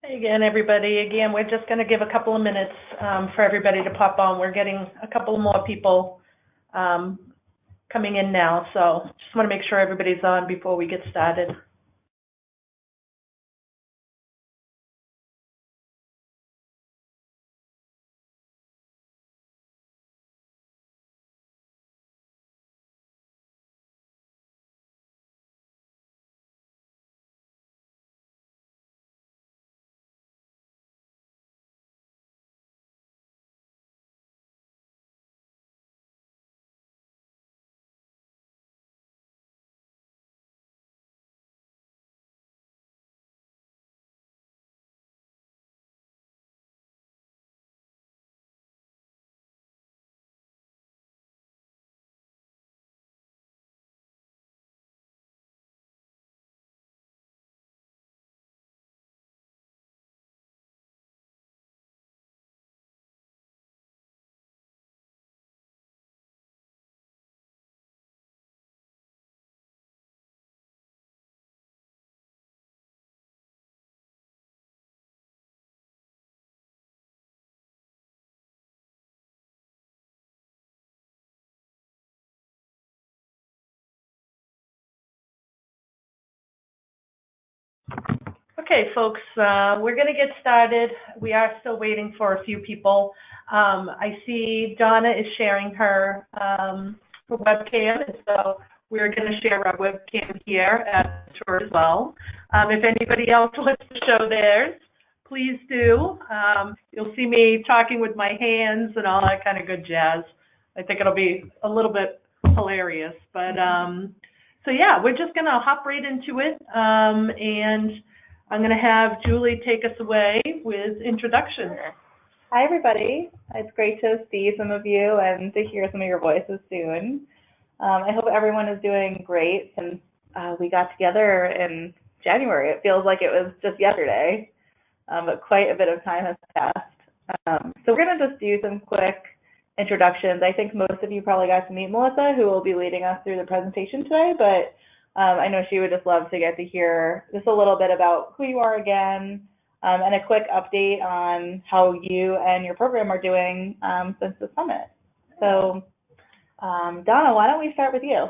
Hey again, everybody. Again, we're just going to give a couple of minutes for everybody to pop on. We're getting a couple more people coming in now, so just want to make sure everybody's on before we get started. Okay, folks, we're going to get started. We are still waiting for a few people. I see Donna is sharing her webcam, and so we're going to share our webcam here at the tour as well. If anybody else wants to show theirs, please do. You'll see me talking with my hands and all that kind of good jazz. I think it'll be a little bit hilarious. But so yeah, we're just going to hop right into it, and I'm going to have Julie take us away with introductions. Hi, everybody. It's great to see some of you and to hear some of your voices soon. I hope everyone is doing great since we got together in January. It feels like it was just yesterday, but quite a bit of time has passed. So we're going to just do some quick introductions. I think most of you probably got to meet Melissa, who will be leading us through the presentation today, but I know she would just love to get to hear just a little bit about who you are again, and a quick update on how you and your program are doing since the summit. So, Donna, why don't we start with you?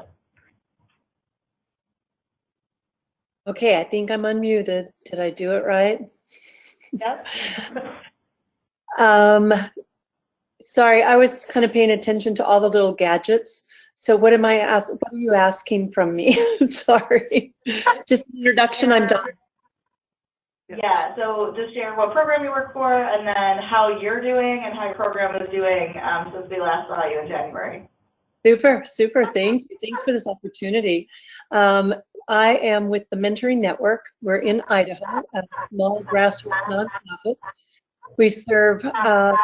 Okay, I think I'm unmuted. Did I do it right? Yep. Sorry, I was kind of paying attention to all the little gadgets. So what am I what are you asking from me? Sorry. Just an introduction, I'm done. Yeah, so just share what program you work for and then how you're doing and how your program is doing since we last saw you in January. Super, super. Thank you. Thanks for this opportunity. I am with the Mentoring Network. We're in Idaho, a small grassroots nonprofit. We serve 5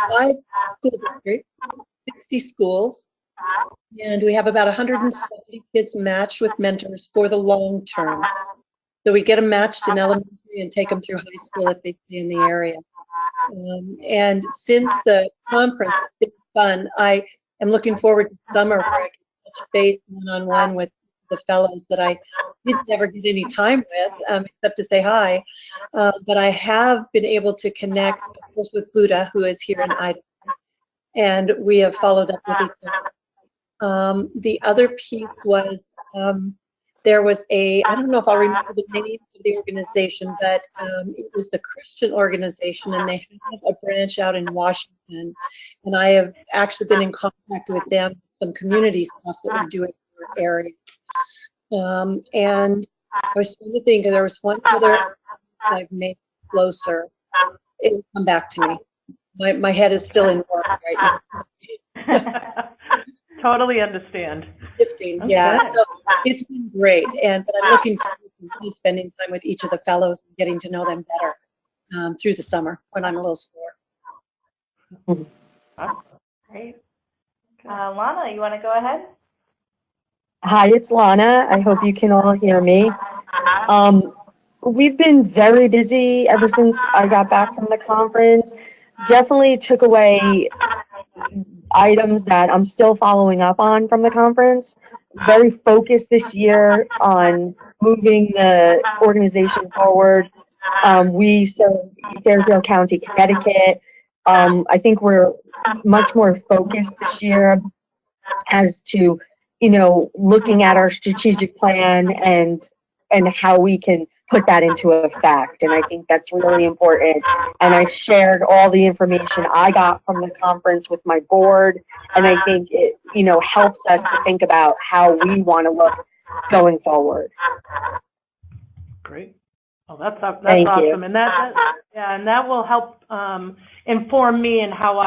school districts, 60 schools, and we have about 170 kids matched with mentors for the long term. So we get them matched in elementary and take them through high school if they stay in the area. And since the conference, it's been fun. I am looking forward to summer where I can touch base one-on-one with the fellows that I didn't ever get any time with, except to say hi. But I have been able to connect, of course, with Buddha, who is here in Idaho, and we have followed up with each other. The other piece was there was I don't know if I'll remember the name of the organization, but it was the Christian organization, and they have a branch out in Washington, and I have actually been in contact with them, some community stuff that we're doing in our area. And I was trying to think, there was one other I've made closer. It'll come back to me. My head is still in work right now. Totally understand. 15, yeah. So it's been great, but I'm looking forward to spending time with each of the fellows and getting to know them better through the summer when I'm a little sore. Great. Lana, you want to go ahead? Hi, it's Lana. I hope you can all hear me. We've been very busy ever since I got back from the conference. Definitely took away items that I'm still following up on from the conference. Very focused this year on moving the organization forward We serve Fairfield County, Connecticut. I think we're much more focused this year as to, looking at our strategic plan and how we can put that into effect. And I think that's really important. And I shared all the information I got from the conference with my board. And I think it, helps us to think about how we want to look going forward. Great. Oh, that's awesome. Thank you. And that will help inform me and how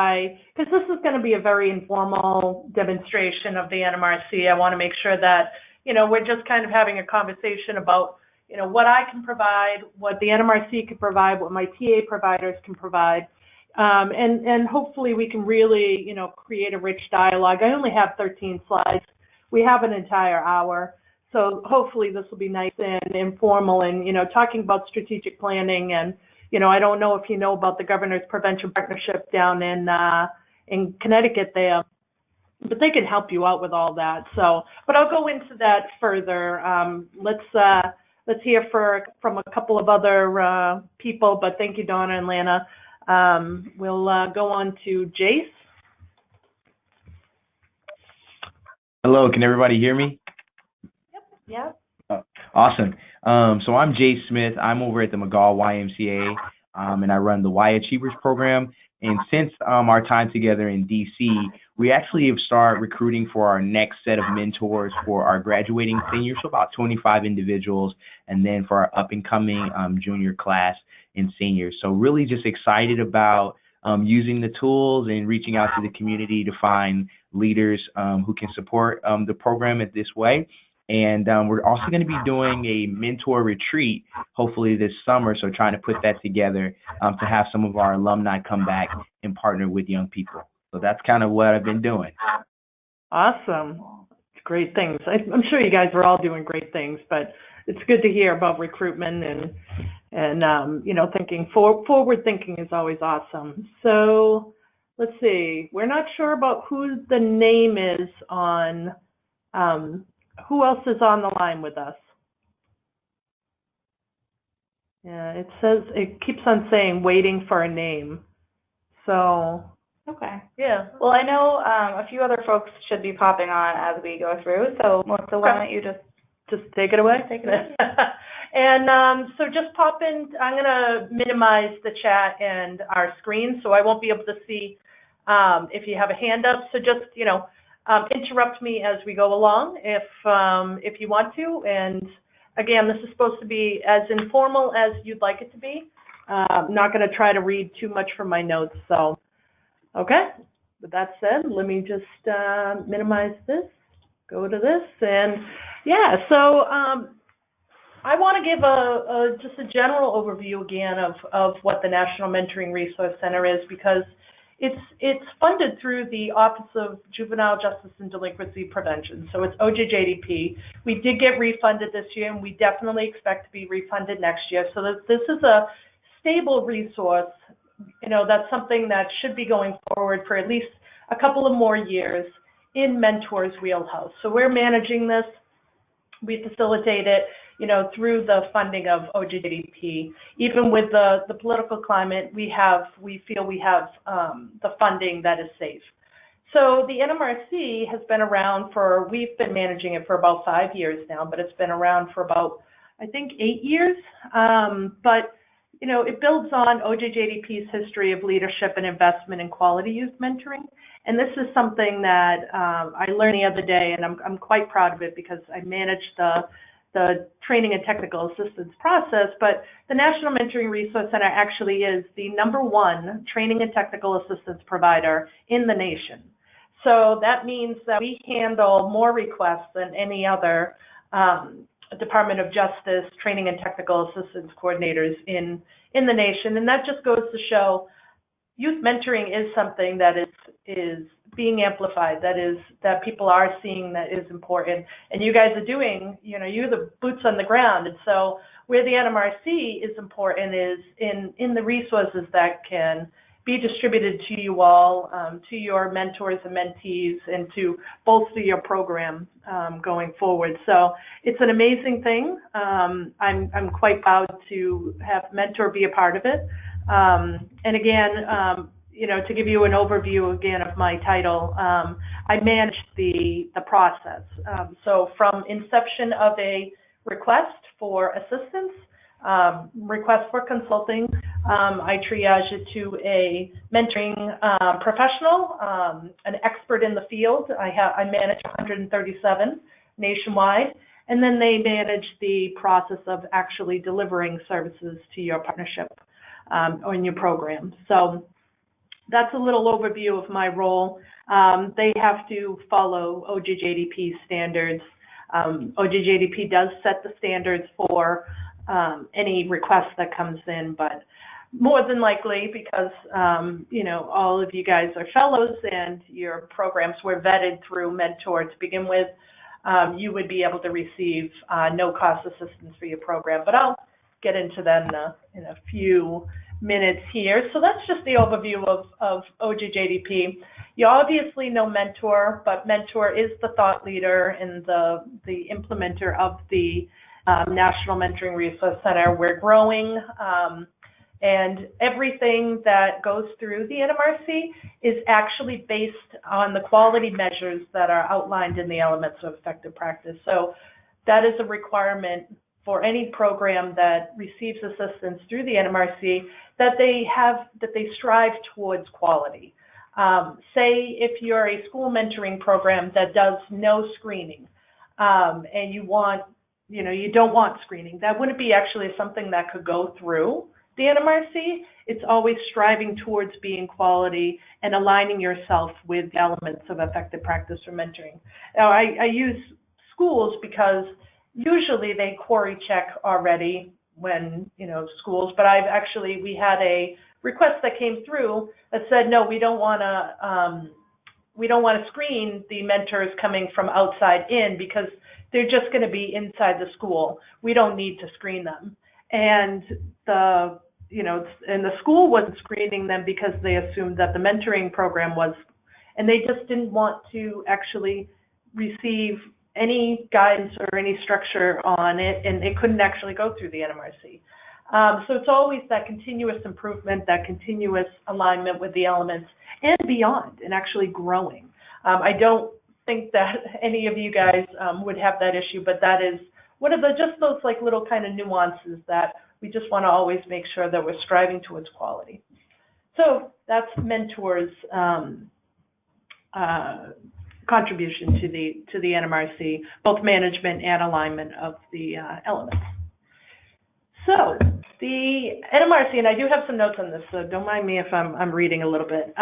because this is going to be a very informal demonstration of the NMRC. I want to make sure that, we're just kind of having a conversation about, what I can provide, what the NMRC can provide, what my TA providers can provide. And hopefully we can really, create a rich dialogue. I only have 13 slides. We have an entire hour. So hopefully this will be nice and informal and, talking about strategic planning. And, I don't know if you know about the Governor's Prevention Partnership down in Connecticut there, but they can help you out with all that. So, but I'll go into that further. Let's hear from a couple of other people, but thank you, Donna and Lana. We'll go on to Jace. Hello, can everybody hear me? Yeah. Oh, awesome. So I'm Jay Smith. I'm over at the McGall YMCA, and I run the Y Achievers program. And since our time together in DC, we actually have started recruiting for our next set of mentors for our graduating seniors, so about 25 individuals, and then for our up-and-coming junior class and seniors. So really just excited about using the tools and reaching out to the community to find leaders who can support the program in this way. And we're also going to be doing a mentor retreat, hopefully this summer. So trying to put that together to have some of our alumni come back and partner with young people. So that's kind of what I've been doing. Awesome. Great things. I'm sure you guys are all doing great things, but it's good to hear about recruitment and thinking forward thinking is always awesome. So let's see. We're not sure about who the name is on. Who else is on the line with us? Yeah, it keeps on saying waiting for a name. So, okay. Yeah. Well, I know a few other folks should be popping on as we go through. So, Melissa, why don't you just take it away? Take it away. And so just pop in. I'm going to minimize the chat and our screen, so I won't be able to see if you have a hand up. So just, interrupt me as we go along if you want to. And again, this is supposed to be as informal as you'd like it to be. I'm not going to try to read too much from my notes. So, okay. With that said, let me just minimize this, go to this, and yeah. So I want to give just a general overview again of what the National Mentoring Resource Center is, because it's funded through the Office of Juvenile Justice and Delinquency Prevention. So it's OJJDP. We did get refunded this year, and we definitely expect to be refunded next year. So this is a stable resource. That's something that should be going forward for at least a couple of more years in Mentor's wheelhouse. So we're managing this. We facilitate it, through the funding of OJDP. Even with the political climate, we feel we have the funding that is safe. So the NMRC has been around we've been managing it for about 5 years now, but it's been around for about, I think, 8 years. But it builds on OJJDP's history of leadership and investment in quality youth mentoring. And this is something that I learned the other day, and I'm quite proud of it because I managed the training and technical assistance process. But the National Mentoring Resource Center actually is the #1 training and technical assistance provider in the nation. So that means that we handle more requests than any other Department of Justice training and technical assistance coordinators in the nation. And that just goes to show youth mentoring is something that is being amplified, that people are seeing that is important. And you guys are doing, you're the boots on the ground. And so where the NMRC is important is in the resources that can be distributed to you all, to your mentors and mentees, and to bolster your program going forward. So it's an amazing thing. I'm quite proud to have Mentor be a part of it. And again, you know, to give you an overview again of my title, I manage the process. So from inception of a request for assistance, request for consulting, I triage it to a mentoring professional, an expert in the field. I manage 137 nationwide, and then they manage the process of actually delivering services to your partnership or in your program. So that's a little overview of my role. They have to follow OJJDP standards. OJJDP does set the standards for any request that comes in, but more than likely, because you know, all of you guys are fellows and your programs were vetted through Mentor to begin with, you would be able to receive no-cost assistance for your program. But I'll get into that in a few minutes here. So that's just the overview of OJJDP. You obviously know Mentor, but Mentor is the thought leader and the implementer of the National Mentoring Resource Center. We're growing, and everything that goes through the NMRC is actually based on the quality measures that are outlined in the elements of effective practice. So that is a requirement for any program that receives assistance through the NMRC, that they strive towards quality. Say if you're a school mentoring program that does no screening, and you don't want screening, that wouldn't be actually something that could go through the NMRC. It's always striving towards being quality and aligning yourself with the elements of effective practice for mentoring. Now, I use schools because usually they query check already when, you know, schools, but we had a request that came through that said, no, we don't want to screen the mentors coming from outside in because they're just going to be inside the school. We don't need to screen them. And the school wasn't screening them because they assumed that the mentoring program was, and they just didn't want to actually receive any guidance or any structure on it, and it couldn't actually go through the NMRC. So it's always that continuous improvement, that continuous alignment with the elements and beyond, and actually growing. I don't think that any of you guys would have that issue, but that is one of just those like little kind of nuances that we just want to always make sure that we're striving towards quality. So that's Mentor's contribution to the NMRC, both management and alignment of the elements. So the NMRC, and I do have some notes on this, so don't mind me if I'm reading a little bit.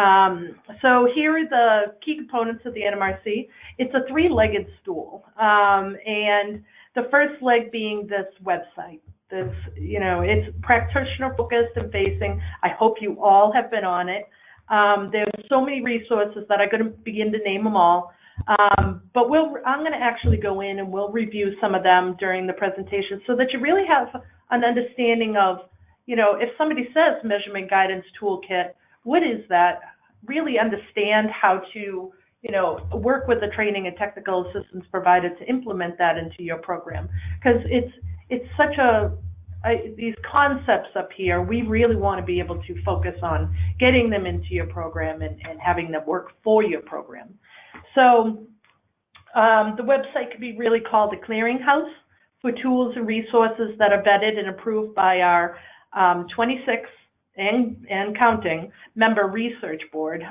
So here are the key components of the NMRC. It's a three-legged stool, and the first leg being this website. This, you know, it's practitioner focused and facing. I hope you all have been on it. There's so many resources that I'm going to begin to name them all. But I'm going to actually go in and we'll review some of them during the presentation so that you really have an understanding of, you know, if somebody says measurement guidance toolkit, what is that? Really understand how to, you know, work with the training and technical assistance provided to implement that into your program. Because it's such these concepts up here, we really want to be able to focus on getting them into your program and having them work for your program. So the website could be really called a clearinghouse for tools and resources that are vetted and approved by our 26 and counting member research board.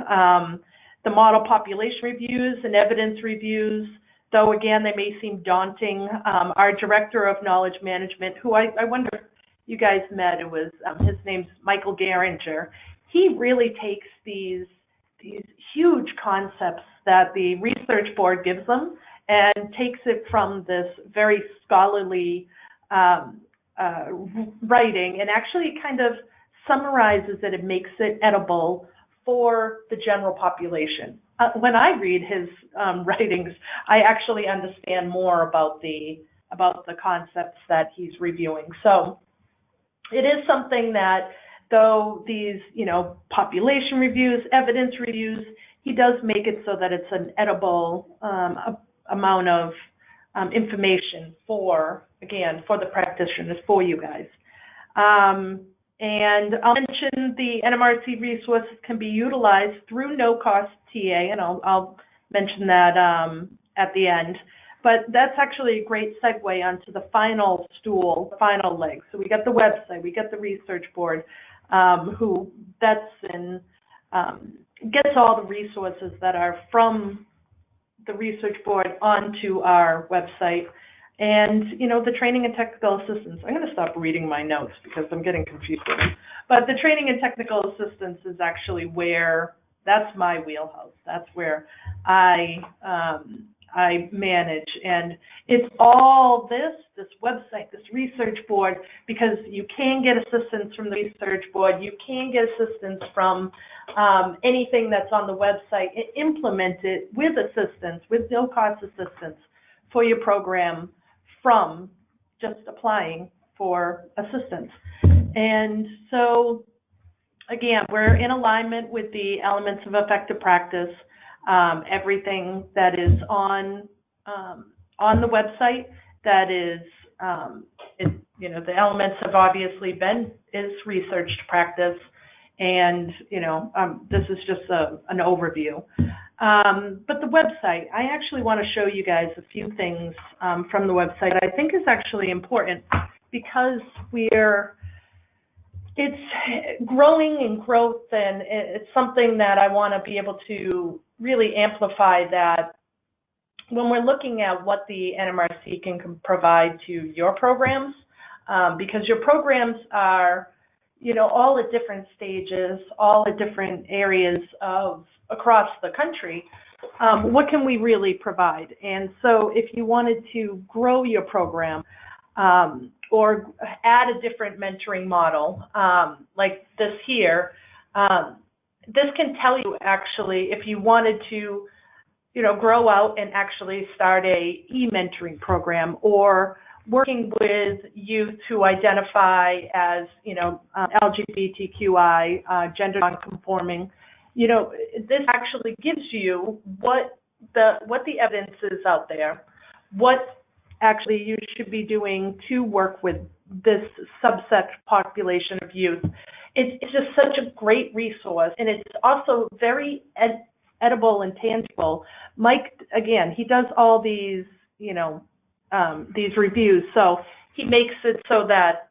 The model population reviews and evidence reviews, though again, they may seem daunting. Our director of knowledge management, who I wonder if you guys met, it was, his name's Michael Garinger. He really takes these huge concepts that the research board gives them and takes it from this very scholarly writing and actually kind of summarizes it and makes it edible for the general population. When I read his writings, I actually understand more about the concepts that he's reviewing. So it is something that though these, population reviews, evidence reviews, he does make it so that it's an edible amount of information for the practitioners, for you guys. And I'll mention the NMRC resources can be utilized through no-cost TA, and I'll mention that at the end. But that's actually a great segue onto the final stool, final leg. So we got the website, we got the research board, who vets and gets all the resources that are from the research board onto our website. And, the training and technical assistance. I'm going to stop reading my notes because I'm getting confused with them. But the training and technical assistance is actually where, that's my wheelhouse. That's where I manage. And it's all this website, this research board, because you can get assistance from the research board. You can get assistance from anything that's on the website and implement it with assistance, with no-cost assistance for your program from just applying for assistance. And so, again, we're in alignment with the elements of effective practice. Everything that is on the website, that is, the elements have obviously is research to practice, and this is just an overview. But the website, I actually want to show you guys a few things from the website I think is actually important, because it's growing in growth, and it's something that I want to be able to really amplify, that when we're looking at what the NMRC can provide to your programs, because your programs are, all at different stages, all at different areas across the country, what can we really provide? And so if you wanted to grow your program, or add a different mentoring model, like this here, this can tell you actually if you wanted to, grow out and actually start a e-mentoring program, or working with youth who identify as, LGBTQI, gender nonconforming. This actually gives you what the evidence is out there, what actually you should be doing to work with this subset population of youth. It's just such a great resource, and it's also very edible and tangible. Mike, again, he does all these, these reviews, so he makes it so that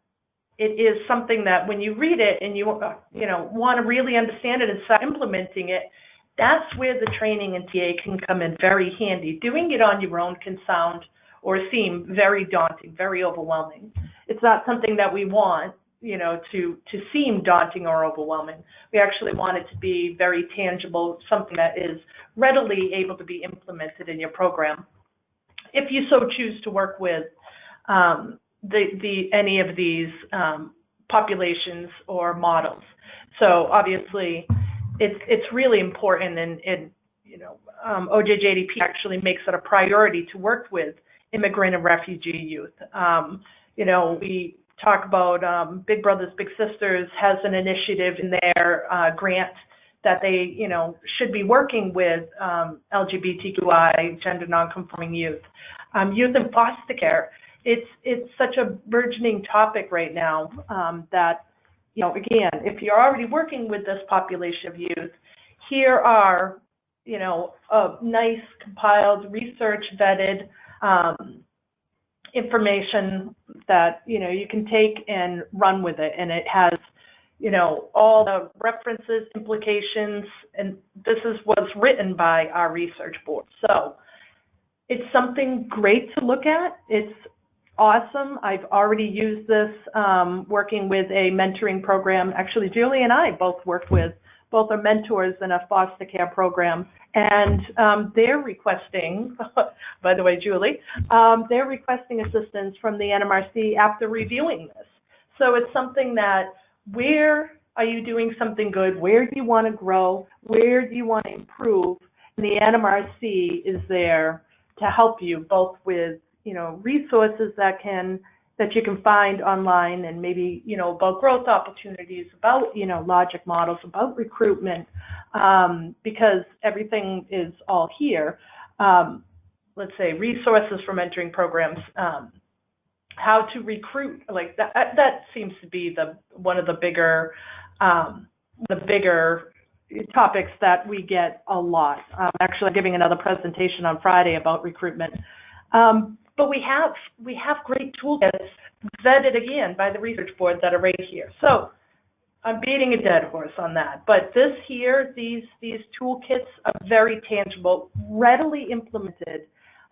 it is something that when you read it and you want to really understand it and start implementing it, that's where the training and TA can come in very handy. Doing it on your own can sound or seem very daunting, very overwhelming. It's not something that we want, to seem daunting or overwhelming. We actually want it to be very tangible, something that is readily able to be implemented in your program, if you so choose to work with any of these populations or models. So obviously, it's really important, and OJJDP actually makes it a priority to work with immigrant and refugee youth. We talk about Big Brothers Big Sisters has an initiative in their grant that they should be working with LGBTQI, gender nonconforming youth, youth in foster care. It's such a burgeoning topic right now, that again, if you're already working with this population of youth, here are a nice compiled, research vetted information that you can take and run with it, and it has all the references, implications, and this is what's written by our research board. So it's something great to look at. It's awesome. I've already used this working with a mentoring program. Actually, Julie and I both worked with, both are mentors in a foster care program, and they're requesting, by the way, Julie, they're requesting assistance from the NMRC after reviewing this. So it's something that, where are you doing something good? Where do you want to grow? Where do you want to improve? And the NMRC is there to help you, both with resources that can that you can find online, and maybe, about growth opportunities, about, logic models, about recruitment, because everything is all here. Let's say resources for mentoring programs, how to recruit, like that seems to be one of the bigger topics that we get a lot. Actually, I'm giving another presentation on Friday about recruitment. But we have great toolkits vetted again by the research board that are right here. So I'm beating a dead horse on that. But this here, these toolkits are very tangible, readily implemented.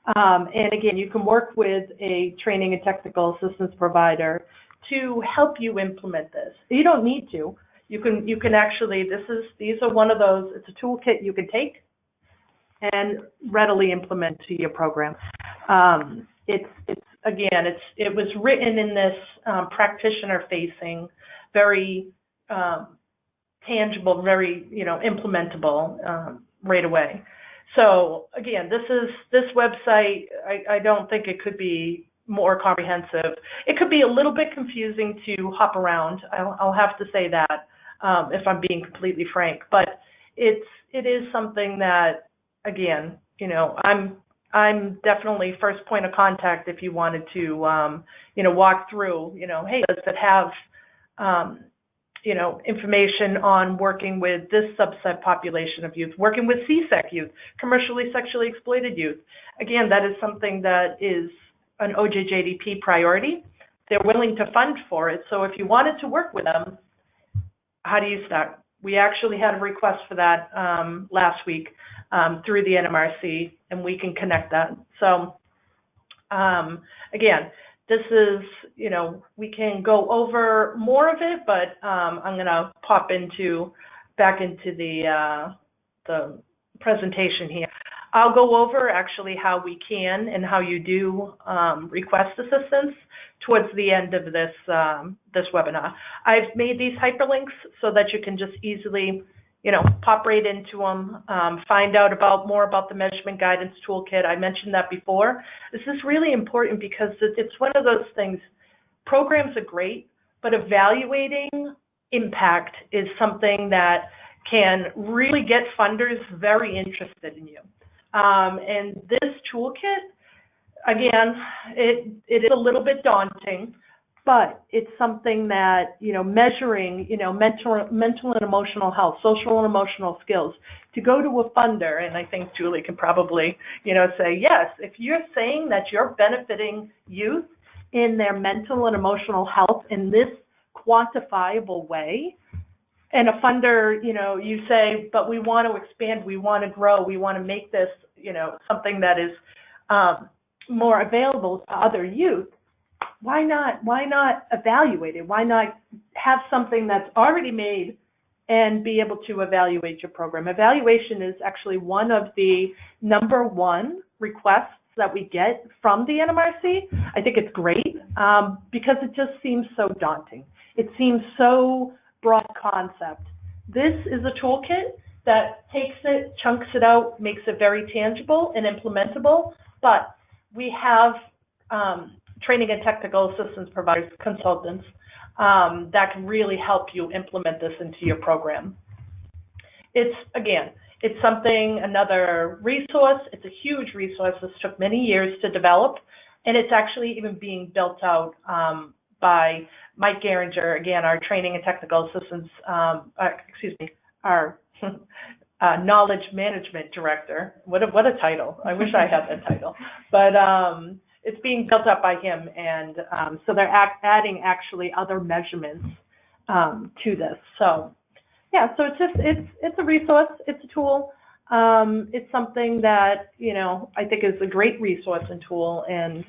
And again, you can work with a training and technical assistance provider to help you implement this. You don't need to. You can actually, these are one of those, it's a toolkit you can take and readily implement to your program. It was written in this practitioner-facing, very tangible, very implementable right away. So again, this website, I don't think it could be more comprehensive. It could be a little bit confusing to hop around. I'll have to say that if I'm being completely frank. But it is something that, again, I'm definitely first point of contact if you wanted to walk through. Hey, does it have information on working with this subset population of youth, working with CSEC youth, commercially sexually exploited youth. Again, that is something that is an OJJDP priority. They're willing to fund for it. So if you wanted to work with them, how do you start? We actually had a request for that last week through the NMRC, and we can connect that. So again, this is, we can go over more of it, but I'm going to pop back into the presentation here. I'll go over actually how we can and how you do request assistance towards the end of this webinar. I've made these hyperlinks so that you can just easily pop right into them, find out more about the measurement guidance toolkit. I mentioned that before. This is really important because it's one of those things, programs are great, but evaluating impact is something that can really get funders very interested in you. And this toolkit, again, it is a little bit daunting, but it's something that, measuring, mental and emotional health, social and emotional skills, to go to a funder, and I think Julie can probably, say, yes, if you're saying that you're benefiting youth in their mental and emotional health in this quantifiable way, and a funder, you say, but we want to expand, we want to grow, we want to make this, something that is more available to other youth, why not evaluate it? Why not have something that's already made and be able to evaluate your program? Evaluation is actually one of the #1 requests that we get from the NMRC. I think it's great because it just seems so daunting. It seems so broad concept. This is a toolkit that takes it, chunks it out, makes it very tangible and implementable, but we have training and technical assistance providers, consultants, that can really help you implement this into your program. It's something, another resource. It's a huge resource. This took many years to develop, and it's actually even being built out by Mike Geringer, again, our training and technical assistance, our knowledge management director. What a title. I wish I had that title. But it's being built up by him, and so they're adding actually other measurements to this. So yeah, so it's a resource, it's a tool. It's something that I think is a great resource and tool, and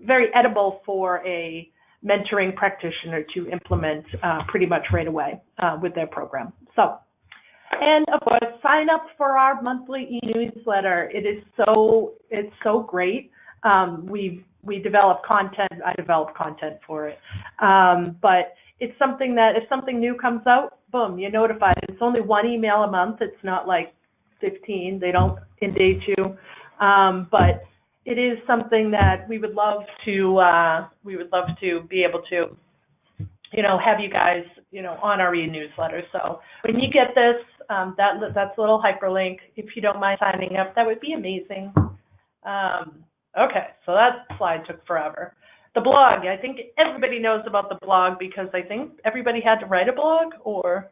very edible for a mentoring practitioner to implement pretty much right away with their program. So, and of course, sign up for our monthly e-newsletter. It's so great. We develop content. I develop content for it. But it's something that if something new comes out, boom, you're notified. It's only 1 email a month. It's not like 15. They don't inundate you. But it is something that we would love to be able to, have you guys, on our e-newsletter. So when you get this, that's a little hyperlink. If you don't mind signing up, that would be amazing. Okay, so that slide took forever. The blog, I think everybody knows about the blog because I think everybody had to write a blog, or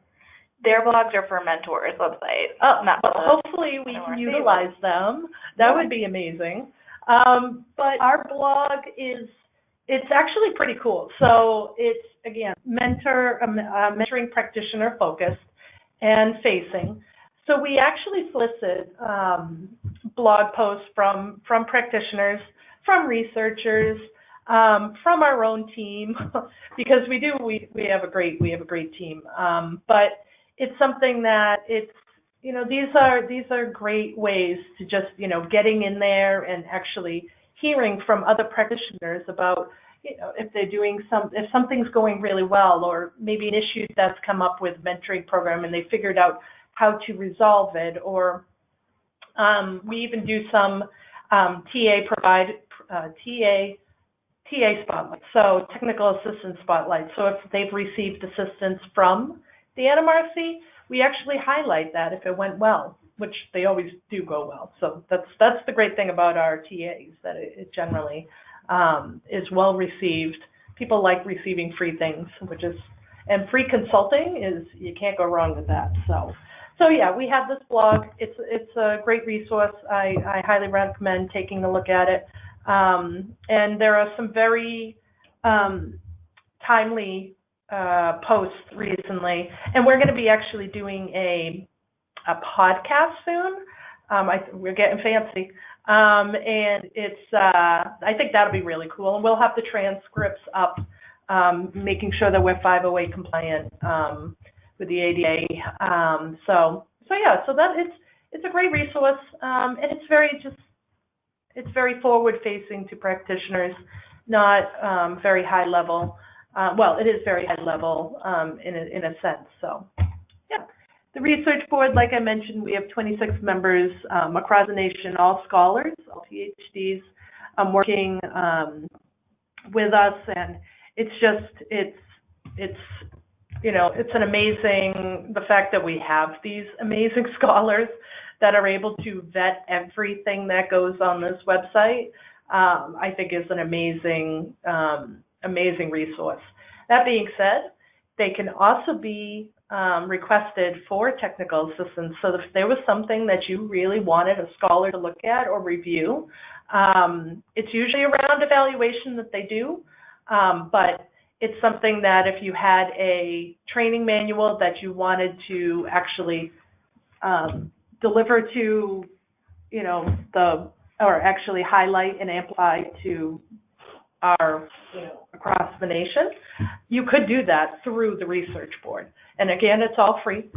their blogs are for Mentor's website. Oh, not well, hopefully we can utilize them. That would be amazing. But our blog it's actually pretty cool. So it's, again, mentoring practitioner focused and facing. So we actually solicit blog posts from practitioners, from researchers, from our own team, because we have a great team. But it's something that these are great ways to just, getting in there and actually hearing from other practitioners about, if they're doing if something's going really well, or maybe an issue that's come up with mentoring program and they figured out how to resolve it, or we even do some TA spotlight, so technical assistance spotlight. So if they've received assistance from the NMRC, we actually highlight that if it went well, which they always do go well. So that's the great thing about our TAs, that it generally is well received. People like receiving free things, and free consulting you can't go wrong with that. So yeah, we have this blog. It's a great resource. I highly recommend taking a look at it. And there are some very timely posts recently, and we're going to be actually doing a podcast soon. We're getting fancy, and it's I think that'll be really cool. And we'll have the transcripts up, making sure that we're 508 compliant with the ADA. So that it's a great resource, and it's very forward facing to practitioners, not very high level. Well, it is very high level in a sense. So, yeah. The research board, like I mentioned, we have 26 members across the nation, all scholars, all PhDs, working with us, and it's an amazing, the fact that we have these amazing scholars that are able to vet everything that goes on this website, I think is an amazing resource. That being said, they can also be requested for technical assistance. So if there was something that you really wanted a scholar to look at or review, it's usually around evaluation that they do, but it's something that if you had a training manual that you wanted to actually deliver to, or actually highlight and amplify to our, across the nation, you could do that through the research board. And again, it's all free.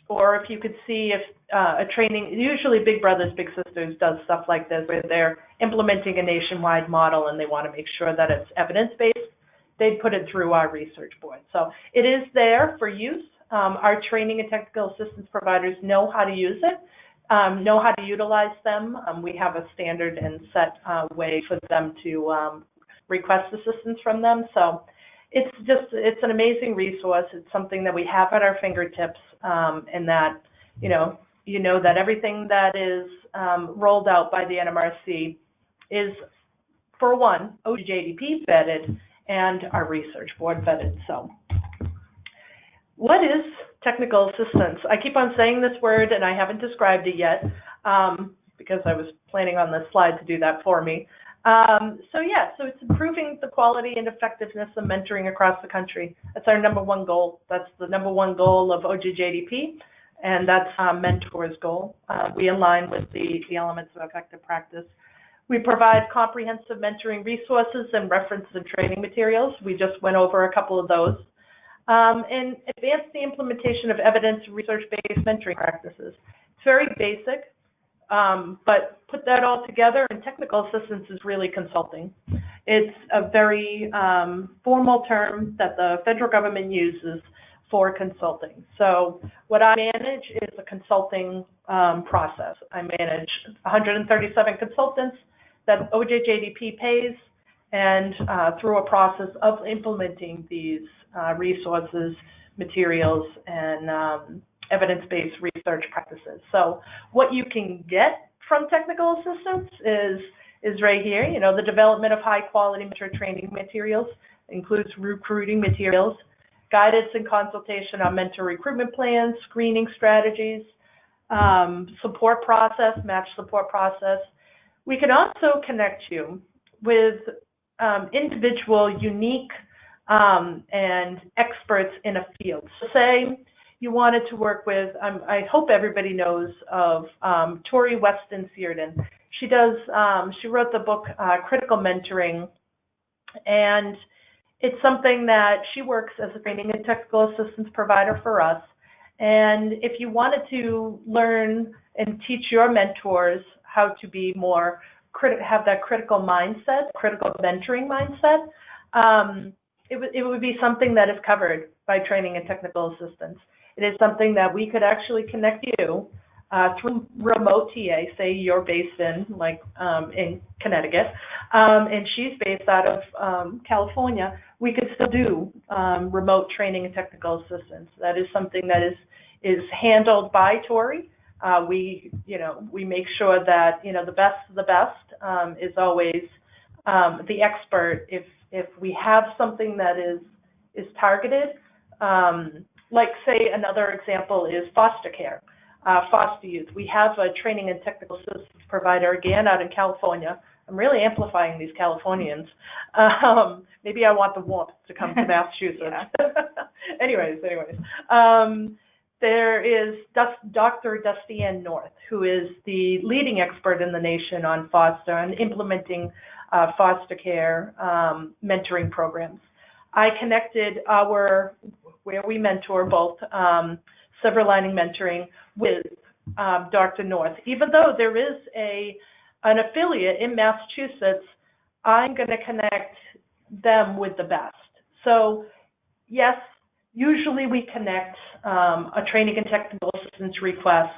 Or if you could see if a training, usually Big Brothers Big Sisters does stuff like this, where they're implementing a nationwide model and they want to make sure that it's evidence-based, they'd put it through our research board. So it is there for use. Our training and technical assistance providers know how to use it, know how to utilize them. We have a standard and set way for them to request assistance from them. So it's an amazing resource. It's something that we have at our fingertips, and that, that everything that is rolled out by the NMRC is, for one, OJDP vetted and our research board vetted. So what is technical assistance? I keep on saying this word and I haven't described it yet, because I was planning on this slide to do that for me. So it's improving the quality and effectiveness of mentoring across the country. That's our number one goal. That's the number one goal of OJDP, and that's Mentor's goal. We align with the elements of effective practice. We provide comprehensive mentoring resources and reference and training materials. We just went over a couple of those. And advance the implementation of evidence research-based mentoring practices. It's very basic, but put that all together, and technical assistance is really consulting. It's a very formal term that the federal government uses for consulting. So what I manage is a consulting process. I manage 137 consultants that OJJDP pays, and through a process of implementing these resources, materials, and evidence-based research practices. So what you can get from technical assistance is right here. You know, the development of high-quality mentor training materials includes recruiting materials, guidance and consultation on mentor recruitment plans, screening strategies, support process, match support process. We can also connect you with individual, unique, and experts in a field. So say you wanted to work with, I hope everybody knows of Tori Weston Searden. She wrote the book Critical Mentoring, and it's something that she works as a training and technical assistance provider for us. And if you wanted to learn and teach your mentors how to be more have that critical mindset, critical mentoring mindset, it would be something that is covered by training and technical assistance. It is something that we could actually connect you through remote TA. Say you're based in in Connecticut, and she's based out of California. We could still do remote training and technical assistance. That is something that is handled by Tori. We make sure that the best of the best is always the expert. If we have something that is targeted, like say another example is foster care, foster youth. We have a training and technical assistance provider again out in California. I'm really amplifying these Californians. Maybe I want the warmth to come to Massachusetts. anyways. There is Dr. Dusty Ann North, who is the leading expert in the nation on foster and implementing foster care mentoring programs. I connected where we mentor both silver lining mentoring with Dr. North. Even though there is an affiliate in Massachusetts, I'm going to connect them with the best. So yes, usually we connect a training and technical assistance request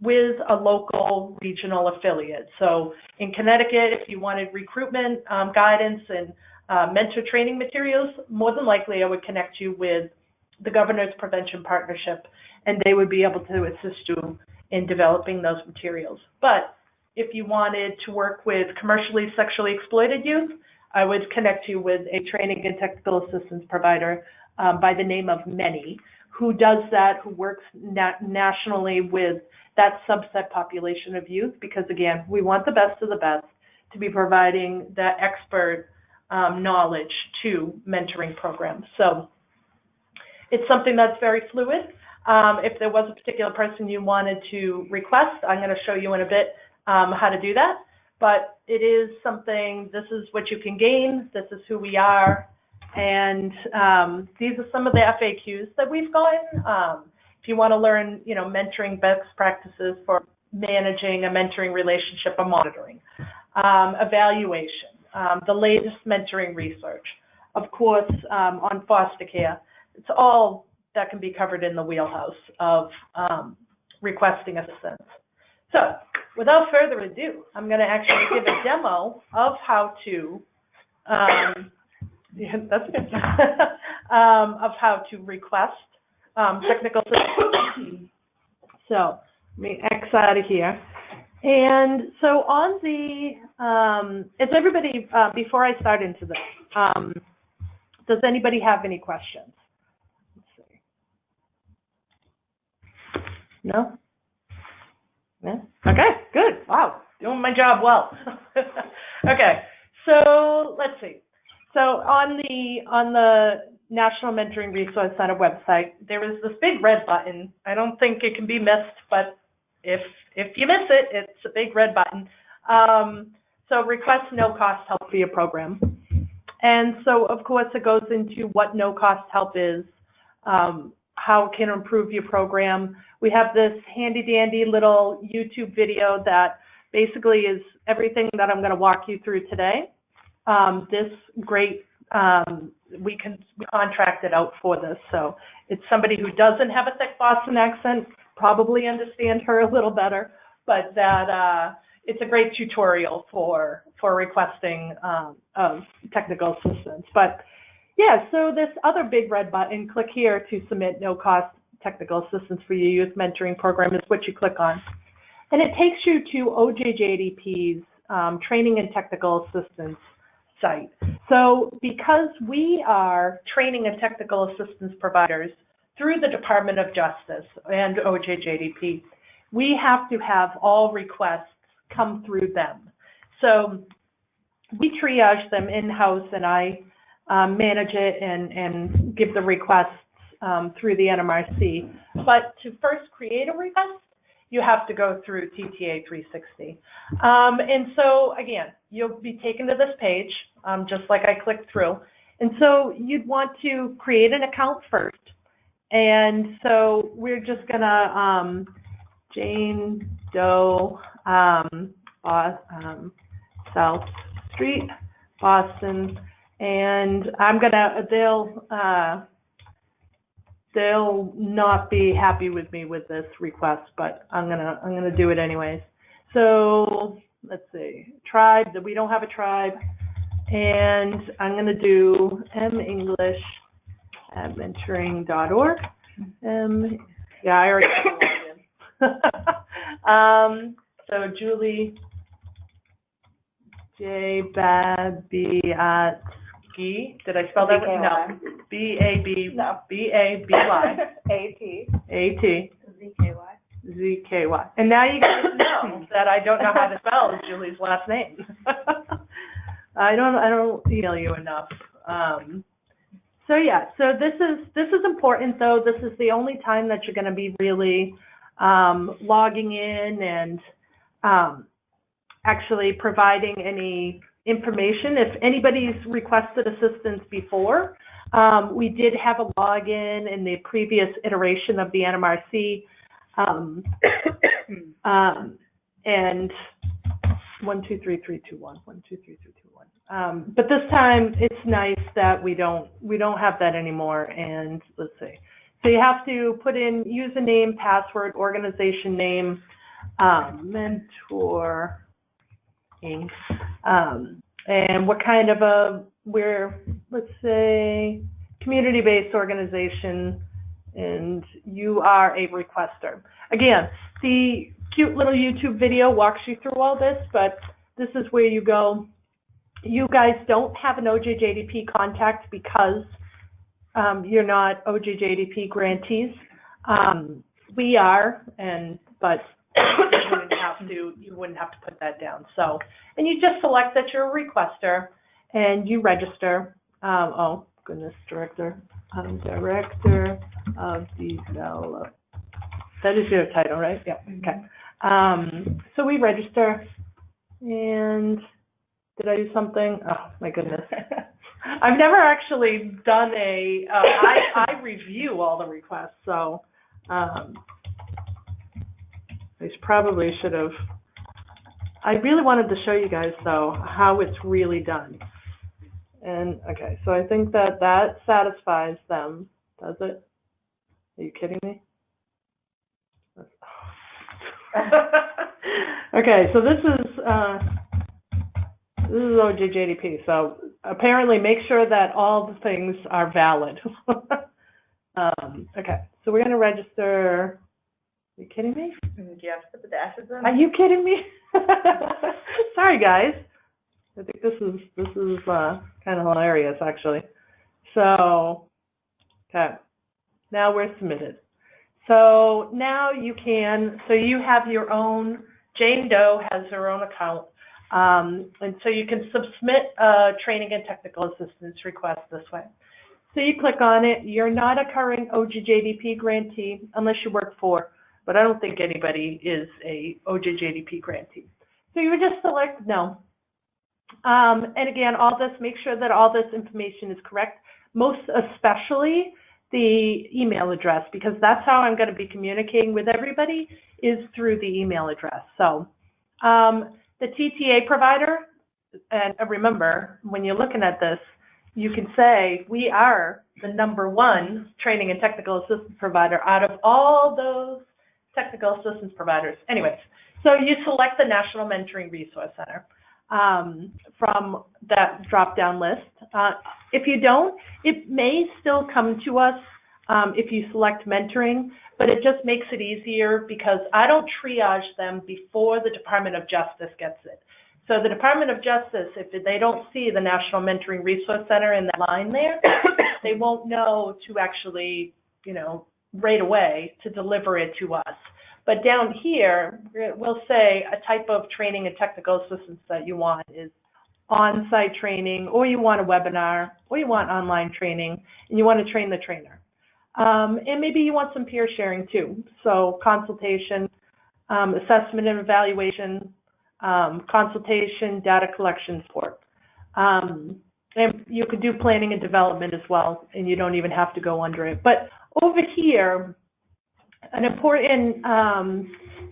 with a local regional affiliate. So in Connecticut, if you wanted recruitment guidance and mentor training materials, more than likely I would connect you with the Governor's Prevention Partnership, and they would be able to assist you in developing those materials. But if you wanted to work with commercially sexually exploited youth, I would connect you with a training and technical assistance provider by the name of Many, who does that, who works nationally with that subset population of youth, because again, we want the best of the best to be providing that expert knowledge to mentoring programs. So it's something that's very fluid. If there was a particular person you wanted to request, I'm going to show you in a bit how to do that. But it is something, this is what you can gain, this is who we are, and these are some of the FAQs that we've gotten. If you want to learn, mentoring best practices for managing a mentoring relationship or monitoring, evaluation, the latest mentoring research, of course, on foster care. It's all that can be covered in the wheelhouse of requesting assistance. So without further ado, I'm going to actually give a demo of how to, that's good, of how to request technical assistance. So let me X out of here. And so on the, is everybody, before I start into this, does anybody have any questions? Let's see. No? No? Okay, good. Wow, doing my job well. Okay, so let's see. So on the National Mentoring Resource Center website, there is this big red button. I don't think it can be missed, but if you miss it, it's a big red button. So request no-cost help for your program. And so, of course, it goes into what no-cost help is, how it can improve your program. We have this handy-dandy little YouTube video that basically is everything that I'm going to walk you through today. This great we contract it out for this. So it's somebody who doesn't have a thick Boston accent, probably understand her a little better, but that it's a great tutorial for requesting technical assistance. But yeah, so this other big red button, click here to submit no-cost technical assistance for your youth mentoring program, is what you click on. And it takes you to OJJDP's training and technical assistance site. So because we are training and technical assistance providers through the Department of Justice and OJJDP, we have to have all requests come through them. So we triage them in-house, and I manage it and give the requests through the NMRC. But to first create a request, you have to go through TTA 360. And so again, you'll be taken to this page, just like I clicked through. And so you'd want to create an account first. And so we're just gonna Jane Doe, South Street, Boston, and I'm gonna, they'll not be happy with me with this request, but I'm gonna do it anyways. So let's see, tribe, that we don't have a tribe, and I'm gonna do mentoring.org. Yeah, I already got in. So Julie J. Babiatsky. Did I spell that right? No. B-A-B. No. B-A-B-Y. A-T. A-T. Z-K-Y. Z-K-Y. And now you guys know that I don't know how to spell Julie's last name. I don't email you enough. So yeah, so this is important though. This is the only time that you're going to be really logging in and actually providing any information. If anybody's requested assistance before, we did have a login in the previous iteration of the NMRC, and 123321, 123321. But this time it's nice that we don't have that anymore. And let's see. So you have to put in username, password, organization name, Mentor Inc. And what kind of let's say, community-based organization, and you are a requester. Again, the cute little YouTube video walks you through all this, but this is where you go. You guys don't have an OJJDP contact because you're not OJJDP grantees. We are, but you wouldn't have to put that down. So, and you just select that you're a requester and you register. Oh goodness, director of development. That is your title, right? Yeah. Okay. So we register, and did I do something? Oh my goodness. I've never actually done I review all the requests, so I probably should have. I really wanted to show you guys though how it's really done. And okay, so I think that satisfies them, does it? Are you kidding me? Okay, so this is OJJDP. So apparently make sure that all the things are valid. Okay, so we're going to register. Are you kidding me? Do you have to put the dashes in? Are you kidding me? Sorry, guys. I think this is kind of hilarious, actually. So, okay, now we're submitted. So now you have your own, Jane Doe has her own account, and so you can submit a training and technical assistance request this way. So you click on it. You're not a current OJJDP grantee unless you work for, but I don't think anybody is a OJJDP grantee. So you would just select no. And again, make sure that all this information is correct, most especially the email address, because that's how I'm going to be communicating with everybody, is through the email address. So the TTA provider, and remember, when you're looking at this, you can say we are the #1 training and technical assistance provider out of all those technical assistance providers. Anyways, so you select the National Mentoring Resource Center from that drop-down list. If you don't, it may still come to us if you select mentoring, but it just makes it easier because I don't triage them before the Department of Justice gets it. So the Department of Justice, if they don't see the National Mentoring Resource Center in the line there, they won't know to actually, you know, right away to deliver it to us. But down here, we'll say a type of training and technical assistance that you want is on-site training, or you want a webinar, or you want online training, and you want to train the trainer. And maybe you want some peer sharing too. So consultation, assessment and evaluation, consultation, data collection support. And you could do planning and development as well, and you don't even have to go under it. But over here, an important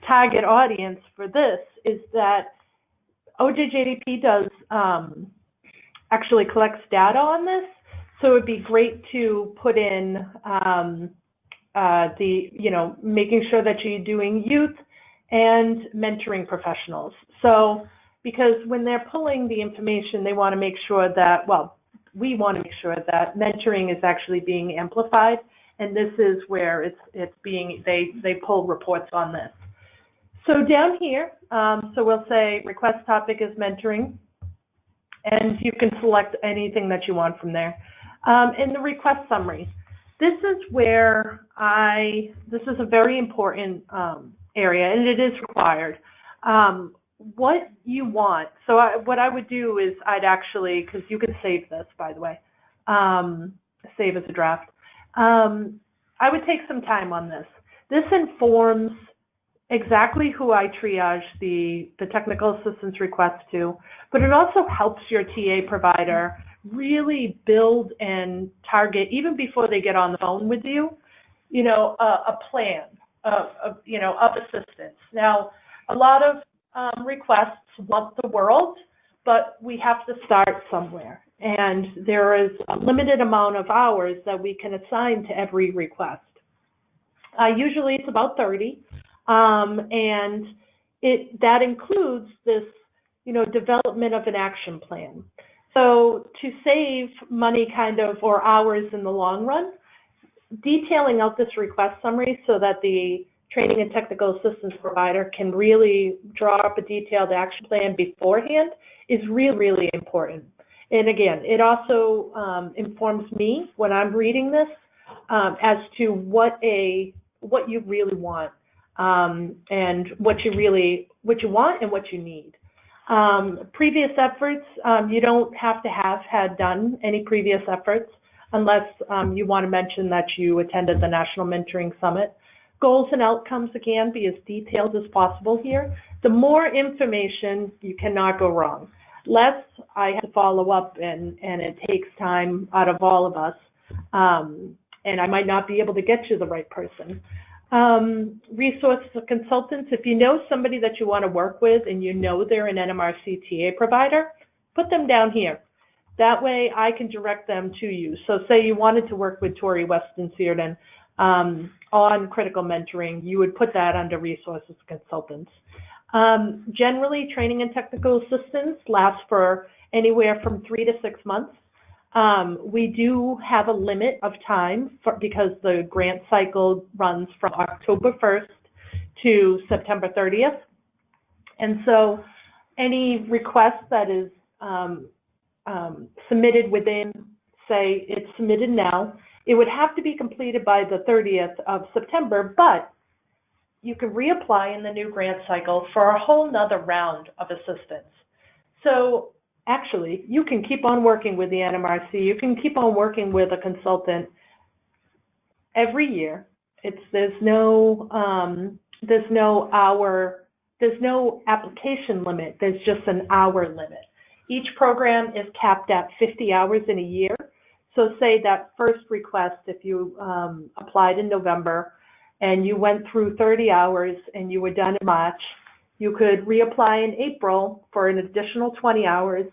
target audience for this is that OJJDP does actually collects data on this, so it'd be great to put in making sure that you're doing youth and mentoring professionals. So because when they're pulling the information, they want to make sure that, well, we want to make sure that mentoring is actually being amplified. And this is where it's being, they pull reports on this. So down here, so we'll say request topic is mentoring, and you can select anything that you want from there. In the request summary, this is where this is a very important area, and it is required. What you want, so what I would do is I'd actually, because you can save this, by the way, save as a draft. I would take some time on this. This informs exactly who I triage the technical assistance request to, but it also helps your TA provider really build and target, even before they get on the phone with you, you know, a plan of assistance. Now, a lot of requests want the world, but we have to start somewhere. And there is a limited amount of hours that we can assign to every request. Usually it's about 30, and that includes this, you know, development of an action plan. So to save money kind of, or hours in the long run, detailing out this request summary so that the training and technical assistance provider can really draw up a detailed action plan beforehand is really, really important. And again, it also informs me when I'm reading this as to what you really want and what you want and what you need. Previous efforts, you don't have to have had done any previous efforts unless you want to mention that you attended the National Mentoring Summit. Goals and outcomes, again, be as detailed as possible here. The more information, you cannot go wrong. Less, I have to follow up, and it takes time out of all of us, and I might not be able to get you the right person. Resources of consultants, if you know somebody that you want to work with and you know they're an NMRC TA provider, put them down here. That way I can direct them to you. So say you wanted to work with Tori Weston Searden on critical mentoring, you would put that under resources consultants. Generally, training and technical assistance lasts for anywhere from 3 to 6 months. We do have a limit of time because the grant cycle runs from October 1st to September 30th. And so any request that is submitted within, say it's submitted now, it would have to be completed by the 30th of September, but you can reapply in the new grant cycle for a whole nother round of assistance. So actually, you can keep on working with the NMRC. You can keep on working with a consultant every year. There's no application limit. There's just an hour limit. Each program is capped at 50 hours in a year. So say that first request, if you applied in November and you went through 30 hours and you were done in March, you could reapply in April for an additional 20 hours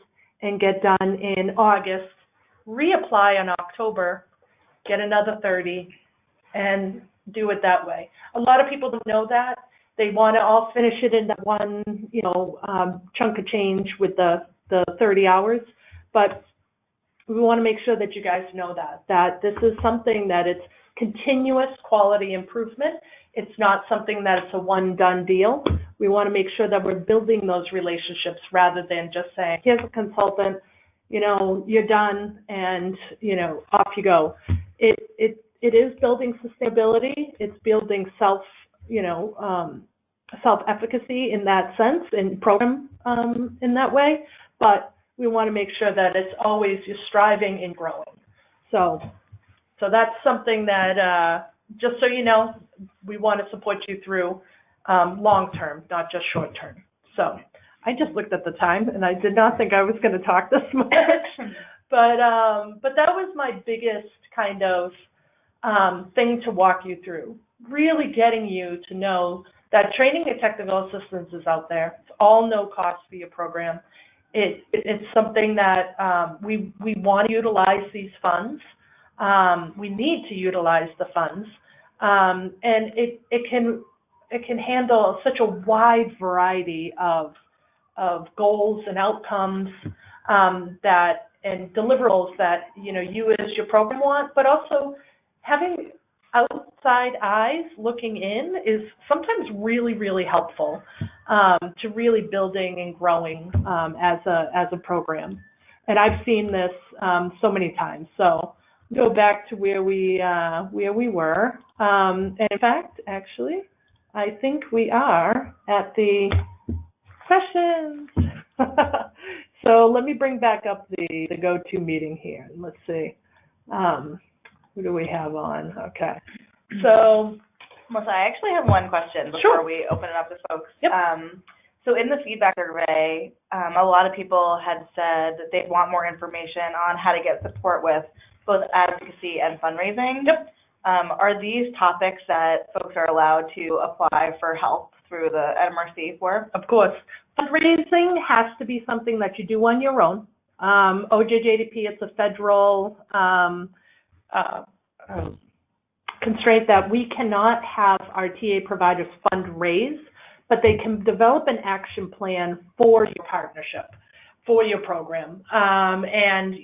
and get done in August reapply in October, get another 30, and do it that way. A lot of people don't know that. They want to all finish it in that one, chunk of change with the 30 hours. But we want to make sure that you guys know that this is something that it's continuous quality improvement. It's not something that it's a one done deal. We want to make sure that we're building those relationships rather than just saying, here's a consultant, you're done, and, off you go. It is building sustainability. It's building self-efficacy in that sense, and program in that way. But we want to make sure that it's always you're striving and growing. So that's something that, just so you know, we want to support you through long term, not just short term. So I just looked at the time, and I did not think I was going to talk this much. But that was my biggest kind of thing to walk you through, really getting you to know that training and technical assistance is out there. It's all no cost for your program. It's something that we want to utilize these funds. We need to utilize the funds, and it can handle such a wide variety of goals and outcomes and deliverables that you as your program want, but also having outside eyes looking in is sometimes really, really helpful to really building and growing as a program. And I've seen this so many times. So go back to where we were. And in fact, actually, I think we are at the questions. So let me bring back up the GoToMeeting here. Let's see. Who do we have on? Okay. So, Melissa, I actually have one question before we open it up to folks. Yep. So in the feedback survey, a lot of people had said that they want more information on how to get support with both advocacy and fundraising. Yep. Are these topics that folks are allowed to apply for help through the NMRC for? Of course. Fundraising has to be something that you do on your own. OJJDP, it's a federal constraint that we cannot have our TA providers fundraise, but they can develop an action plan for your partnership, for your program. And,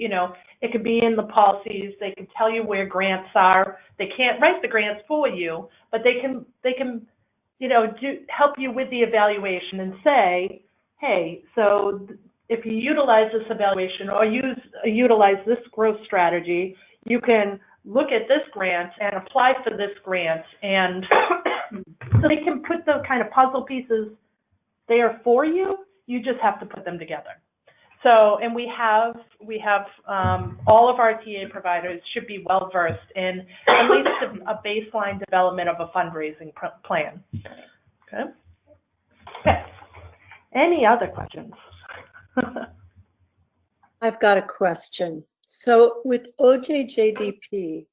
it could be in the policies. They can tell you where grants are. They can't write the grants for you, but they can help you with the evaluation and say, hey, so if you utilize this evaluation or utilize this growth strategy, you can look at this grant and apply for this grant. And so they can put the kind of puzzle pieces there for you. You just have to put them together. So, and we have all of our TA providers should be well versed in at least a baseline development of a fundraising plan. Okay. Okay. Any other questions? I've got a question. So with OJJDP,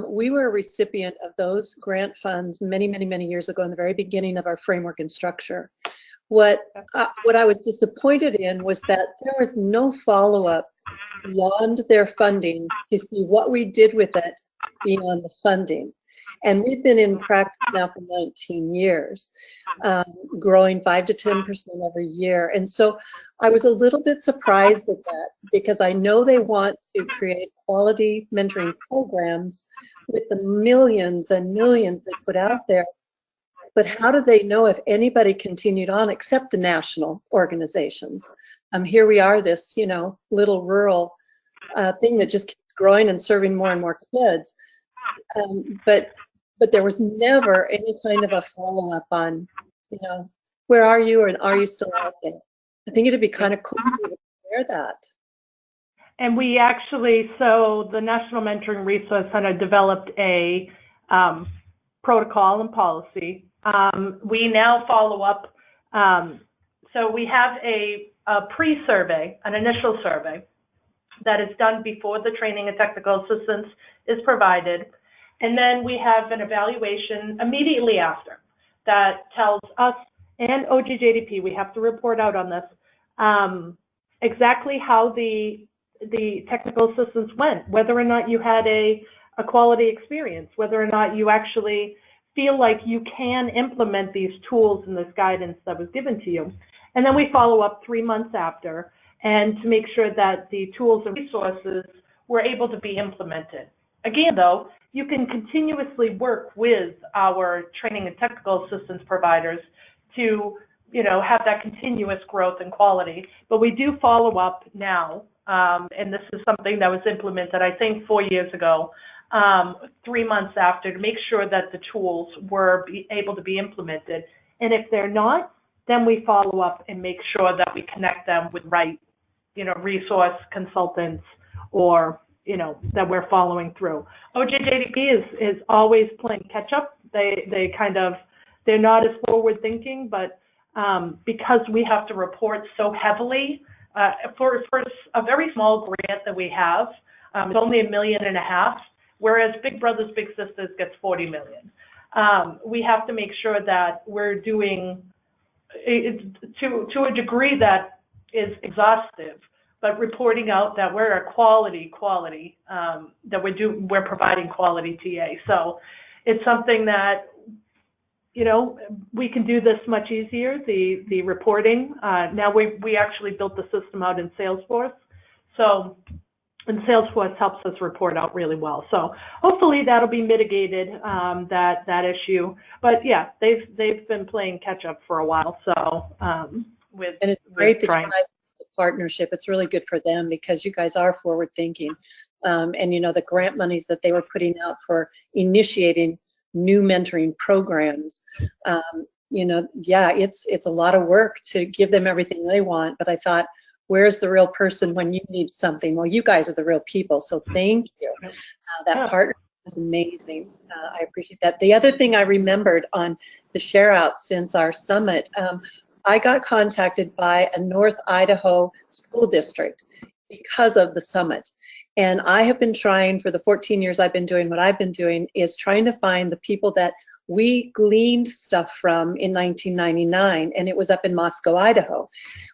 we were a recipient of those grant funds many, many, many years ago in the very beginning of our framework and structure. What I was disappointed in was that there was no follow-up beyond their funding to see what we did with it beyond the funding. And we've been in practice now for 19 years, growing 5 to 10% every year. And so I was a little bit surprised at that, because I know they want to create quality mentoring programs with the millions and millions they put out there. But how do they know if anybody continued on except the national organizations? Here we are, this little rural thing that just keeps growing and serving more and more kids. But there was never any kind of a follow-up on, where are you, and are you still out there? I think it'd be kind of cool to share that. And we actually, so the National Mentoring Resource Center developed a protocol and policy. We now follow up. So we have a pre-survey, an initial survey that is done before the training and technical assistance is provided. And then we have an evaluation immediately after that tells us and OJJDP, we have to report out on this, exactly how the the technical assistance went, whether or not you had a quality experience, whether or not you actually feel like you can implement these tools and this guidance that was given to you. And then we follow up 3 months after, and to make sure that the tools and resources were able to be implemented. Again, though, you can continuously work with our training and technical assistance providers to, have that continuous growth and quality. But we do follow up now, and this is something that was implemented, I think, 4 years ago, 3 months after, to make sure that the tools were able to be implemented. And if they're not, then we follow up and make sure that we connect them with right, resource consultants, or, that we're following through. OJJDP is always playing catch up. They're not as forward thinking, but because we have to report so heavily, for a very small grant that we have, it's only $1.5 million, whereas Big Brothers Big Sisters gets $40 million. We have to make sure that we're doing it to a degree that is exhaustive, but reporting out that we're a quality, that we're providing quality TA. So it's something that, we can do this much easier, the reporting. Now we actually built the system out in Salesforce. So, and Salesforce helps us report out really well. So hopefully that'll be mitigated, that issue. But yeah, they've been playing catch up for a while. So and it's great that you guys have the partnership. It's really good for them because you guys are forward thinking. And the grant monies that they were putting out for initiating new mentoring programs, it's a lot of work to give them everything they want. But I thought, where's the real person when you need something? Well, you guys are the real people, so thank you. That partnership is amazing. I appreciate that. The other thing I remembered on the share out since our summit, I got contacted by a North Idaho school district because of the summit. And I have been trying, for the 14 years I've been doing what I've been doing, is trying to find the people that we gleaned stuff from in 1999, and it was up in Moscow, Idaho.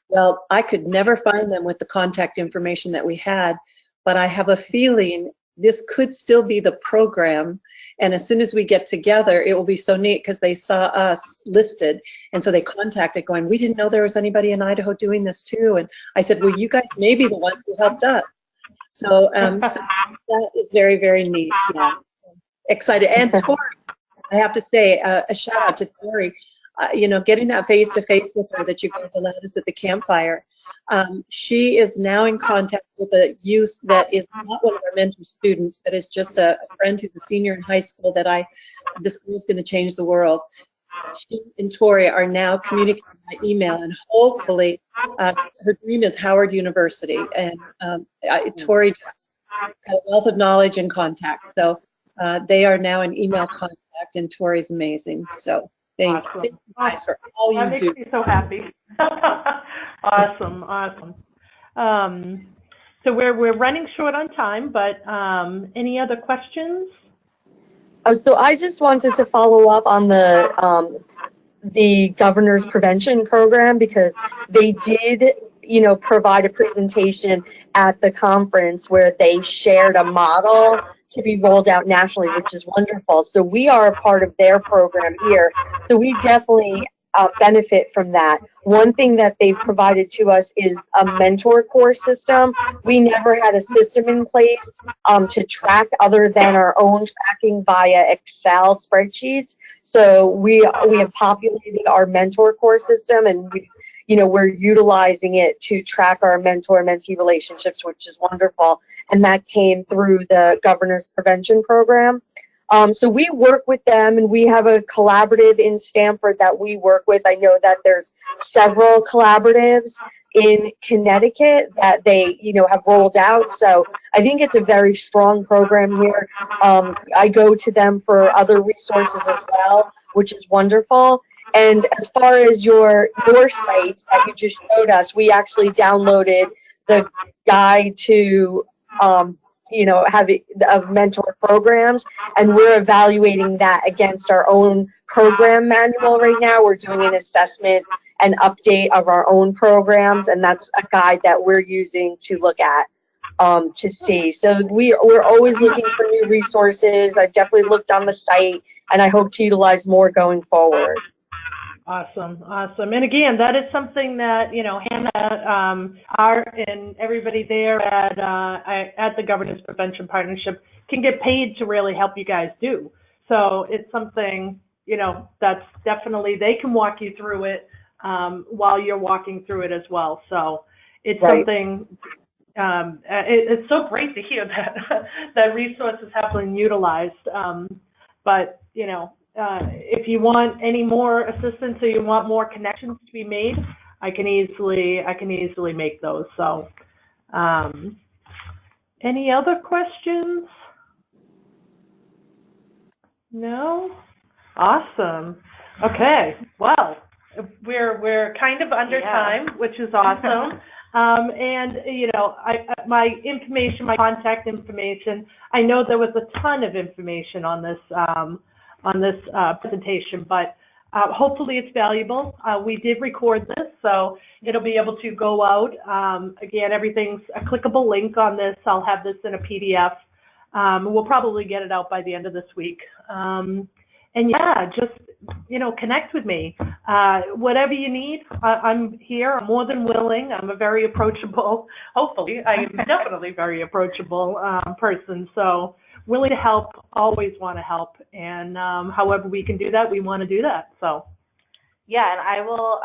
Well, I could never find them with the contact information that we had, but I have a feeling this could still be the program. And as soon as we get together, it will be so neat because they saw us listed. And so they contacted going, we didn't know there was anybody in Idaho doing this too. And I said, well, you guys may be the ones who helped us. So, so that is very, very neat. Yeah. Excited. And Tori, I have to say a shout out to Tori. Getting that face-to-face with her that you guys allowed us at the campfire. She is now in contact with a youth that is not one of our mentor students, but is just a friend who's a senior in high school that this girl's going to change the world. She and Tori are now communicating by email, and hopefully her dream is Howard University. And Tori just got a wealth of knowledge and contact. So they are now in email contact, and Tori's amazing. So thank you guys for all you do. That makes me so happy. Awesome. So we're running short on time, but any other questions? So I just wanted to follow up on the governor's prevention program, because they did, provide a presentation at the conference where they shared a model to be rolled out nationally, which is wonderful. So we are a part of their program here. So we definitely benefit from that. One thing that they've provided to us is a mentor course system. We never had a system in place to track other than our own tracking via Excel spreadsheets. So we have populated our mentor course system, and we're utilizing it to track our mentor-mentee relationships, which is wonderful. And that came through the Governor's Prevention Program. So we work with them, and we have a collaborative in Stamford that we work with. I know that there's several collaboratives in Connecticut that they, have rolled out. So I think it's a very strong program here. I go to them for other resources as well, which is wonderful. And as far as your site that you just showed us, we actually downloaded the guide to having of mentor programs, and we're evaluating that against our own program manual right now. We're doing an assessment and update of our own programs, and that's a guide that we're using to look at to see. So we're always looking for new resources. I've definitely looked on the site, and I hope to utilize more going forward. Awesome, awesome. And again, that is something that, you know, Hannah, Art, and everybody there at the Governance Prevention Partnership can get paid to really help you guys do. So it's something, you know, that's definitely, they can walk you through it while you're walking through it as well. So it's something, it's so great to hear that that resources have been utilized. But, you know, if you want any more assistance or you want more connections to be made, I can easily make those. So, any other questions? No? Awesome. Okay. Well, we're kind of under time, which is awesome. And you know, my information, my contact information. I know there was a ton of information on this presentation, but hopefully it's valuable. We did record this, so it'll be able to go out. Again, everything's a clickable link on this. I'll have this in a PDF. We'll probably get it out by the end of this week. And yeah, just, you know, connect with me. Whatever you need, I'm here. I'm more than willing. I'm a very approachable, hopefully, I am definitely very approachable person. So willing to help, always want to help. And however we can do that, we want to do that. So. Yeah, and I will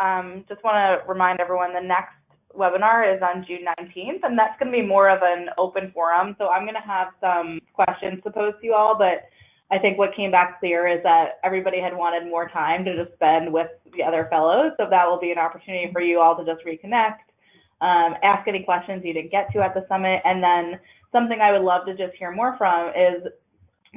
just want to remind everyone the next webinar is on June 19th, and that's going to be more of an open forum. So I'm going to have some questions to pose to you all, but I think what came back clear is that everybody had wanted more time to just spend with the other fellows. So that will be an opportunity for you all to just reconnect, ask any questions you didn't get to at the summit. And then something I would love to just hear more from is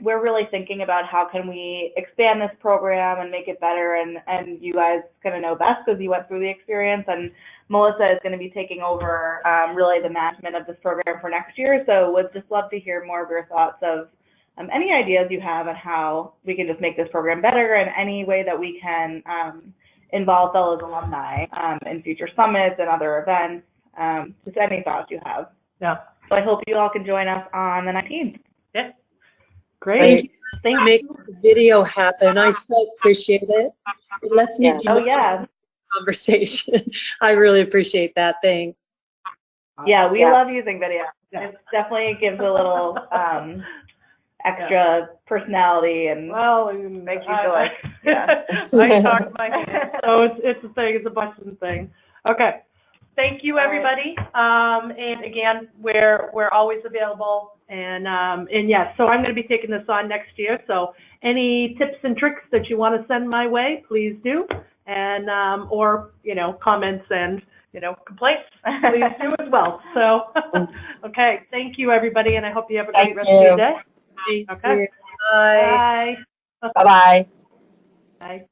we're really thinking about how can we expand this program and make it better. And you guys going to know best because you went through the experience. And Melissa is going to be taking over really the management of this program for next year. So would just love to hear more of your thoughts of any ideas you have on how we can just make this program better and any way that we can involve fellows alumni in future summits and other events, just any thoughts you have. Yeah. So I hope you all can join us on the 19th. Yeah. Great. Thank you for making the video happen. I so appreciate it. It lets me be conversation. I really appreciate that. Thanks. Yeah, we love using video. It definitely gives a little extra personality and makes you feel like, I talk my head. So it's a thing, it's a Boston thing. Okay. Thank you, everybody. And again, we're always available. And yes, so I'm going to be taking this on next year. So any tips and tricks that you want to send my way, please do. And or, you know, comments and, you know, complaints, please do as well. So, okay. Thank you, everybody. And I hope you have a great rest of your day. Thank Okay. you. Bye. Bye. Bye-bye. Bye.